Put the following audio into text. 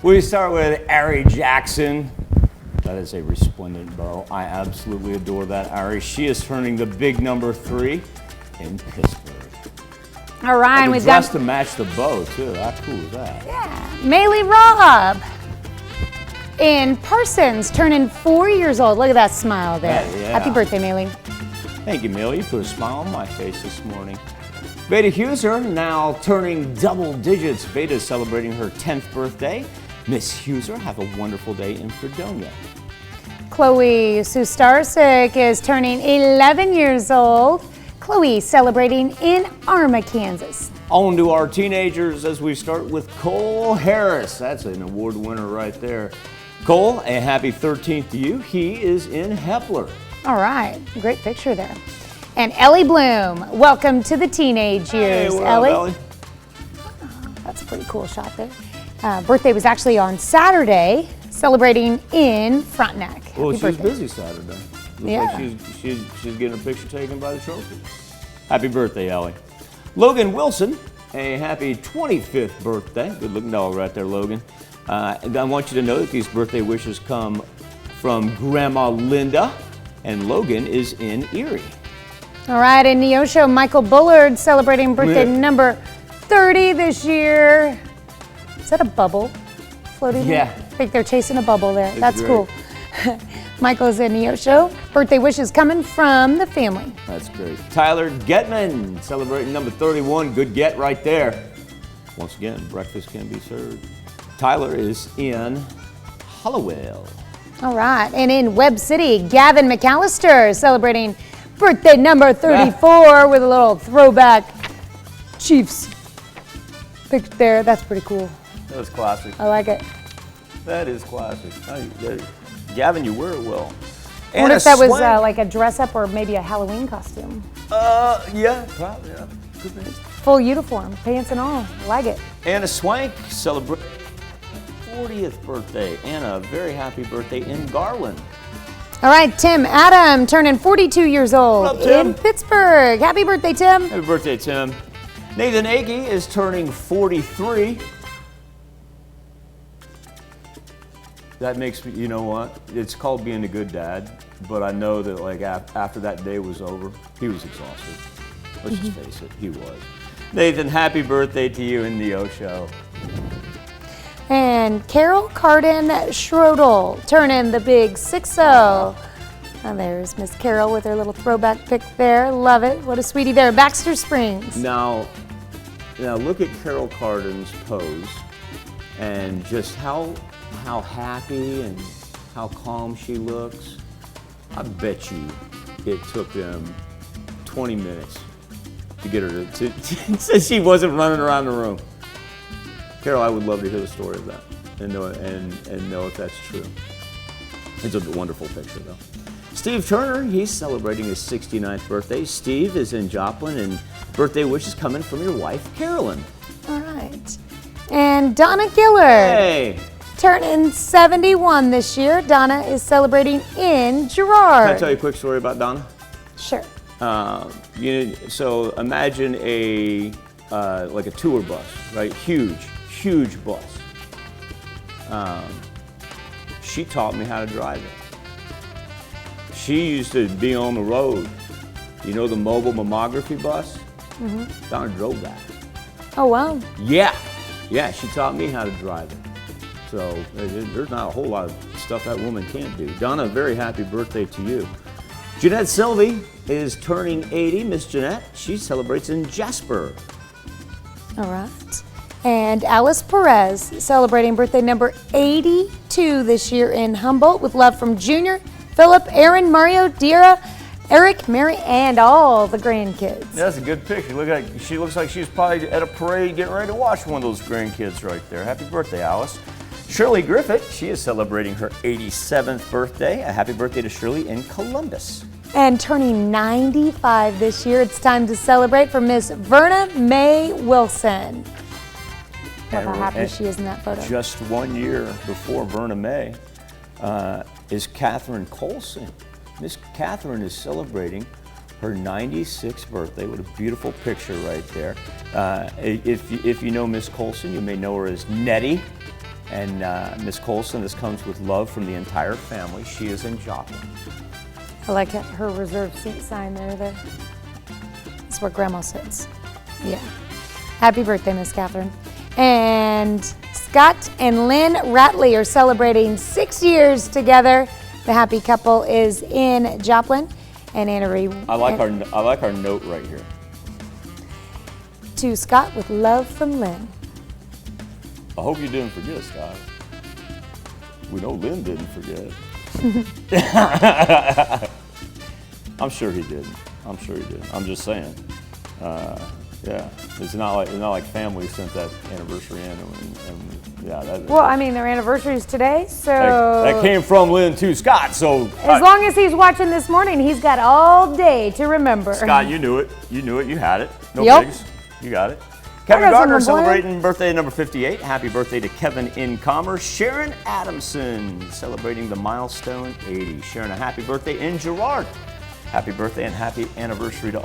We start with Ari Jackson. That is a resplendent bow. I absolutely adore that Ari. She is turning the big number 3 in Pittsburgh. All right, we've got to match the bow too. How cool is that? Yeah, Maylee Robb in Parsons, turning 4 years old. Look at that smile there. Yeah. Happy birthday, Maylee. Thank you, Millie. You put a smile on my face this morning. Veda Huser now turning double digits. Veda is celebrating her 10th birthday. Miss Huser, have a wonderful day in Fredonia. Chloe Sustarsik is turning 11 years old. Chloe celebrating in Arma, Kansas. On to our teenagers as we start with Cole Harris. That's an award winner right there. Cole, a happy 13th to you. He is in Hepler. All right, great picture there. And Ellie Bloom, welcome to the teenage years. Hey, Ellie. Ellie. Oh, that's a pretty cool shot there. Birthday was actually on Saturday, celebrating in Frontenac. Well, Happy she's birthday. busy Saturday. Looks like she's getting a picture taken by the trophy. Happy birthday, Ellie. Logan Wilson, a happy 25th birthday. Good looking dog right there, Logan. I want you to know that these birthday wishes come from Grandma Linda, and Logan is in Erie. All right, in Neosho, Michael Bullard celebrating birthday number 30 this year. Is that a bubble floating? Yeah. I think they're chasing a bubble there. That's great. cool. Michael's in Neosho. Birthday wishes coming from the family. That's great. Tyler Getman celebrating number 31. Good get right there. Once again, breakfast can be served. Tyler is in Hollowell. All right, and in Webb City, Gavin McAllister celebrating birthday number 34 with a little throwback Chiefs picture there. That's pretty cool. That was classic. I like it. That is classic. Gavin, you wear it well. I wonder if that was like a dress up or maybe a Halloween costume. Yeah, probably. Yeah. Good man. Full uniform, pants and all. I like it. Anna Swank celebrating 40th birthday. Anna, very happy birthday in Garland. All right, Tim Adam turning 42 years old What up, Tim? in Pittsburgh. Happy birthday, Tim. Happy birthday, Tim. Nathanggie is turning 43. That makes me, you know what? It's called being a good dad, but I know that like after that day was over, he was exhausted. Let's just face it, he was. Nathan, happy birthday to you in the O Show. And Carol Carden Schrodel turning the big 6-0. And there's Miss Carol with her little throwback pic there. Love it. What a sweetie there. Baxter Springs. Now look at Carol Carden's pose and just how happy and how calm she looks. I bet you it took them 20 minutes to get her to so she wasn't running around the room. Carol, I would love to hear the story of that and know if that's true. It's a wonderful picture though. Steve Turner, he's celebrating his 69th birthday. Steve is in Joplin and birthday wishes coming from your wife, Carolyn. All right. And Donna Gillard. Hey. Turning 71 this year. Donna is celebrating in Girard. Can I tell you a quick story about Donna? Sure. So imagine like a tour bus, right? Huge bus. She taught me how to drive it. She used to be on the road. You know the mobile mammography bus? Mm-hmm. Donna drove that. Oh, wow. Yeah, she taught me how to drive it. So there's not a whole lot of stuff that woman can't do. Donna, very happy birthday to you. Jeanette Sylvie is turning 80. Miss Jeanette, she celebrates in Jasper. All right. And Alice Perez celebrating birthday number 82 this year in Humboldt with love from Junior, Philip, Aaron, Mario, Dira, Eric, Mary, and all the grandkids. That's a good picture. She looks like she's probably at a parade getting ready to watch one of those grandkids right there. Happy birthday, Alice. Shirley Griffith, she is celebrating her 87th birthday. A happy birthday to Shirley in Columbus. And turning 95 this year, it's time to celebrate for Miss Verna Mae Wilson. Look how happy she is in that photo. Just 1 year before Verna Mae is Katherine Colson. Miss Katherine is celebrating her 96th birthday. What a beautiful picture right there. If you know Miss Colson, you may know her as Nettie. And Miss Colson, this comes with love from the entire family. She is in Joplin. I like her reserved seat sign there. That's where Grandma sits. Yeah. Happy birthday, Miss Katherine. And Scott and Lynn Ratley are celebrating 6 years together. The happy couple is in Joplin. And I like our note right here. To Scott with love from Lynn. I hope you didn't forget, Scott. We know Lynn didn't forget. I'm sure he didn't. I'm sure he didn't. I'm just saying. Yeah, it's not like family sent that anniversary in, and yeah. Well, I mean, their anniversary is today, so that came from Lynn to Scott. So as long as he's watching this morning, he's got all day to remember. Scott, you knew it. You knew it. You had it. No Yep. bigs. You got it. Kevin got Gardner some more. celebrating birthday number 58. Happy birthday to Kevin in Commerce. Sharon Adamson celebrating the milestone 80. Sharon, a happy birthday in Girard. Happy birthday and happy anniversary to all.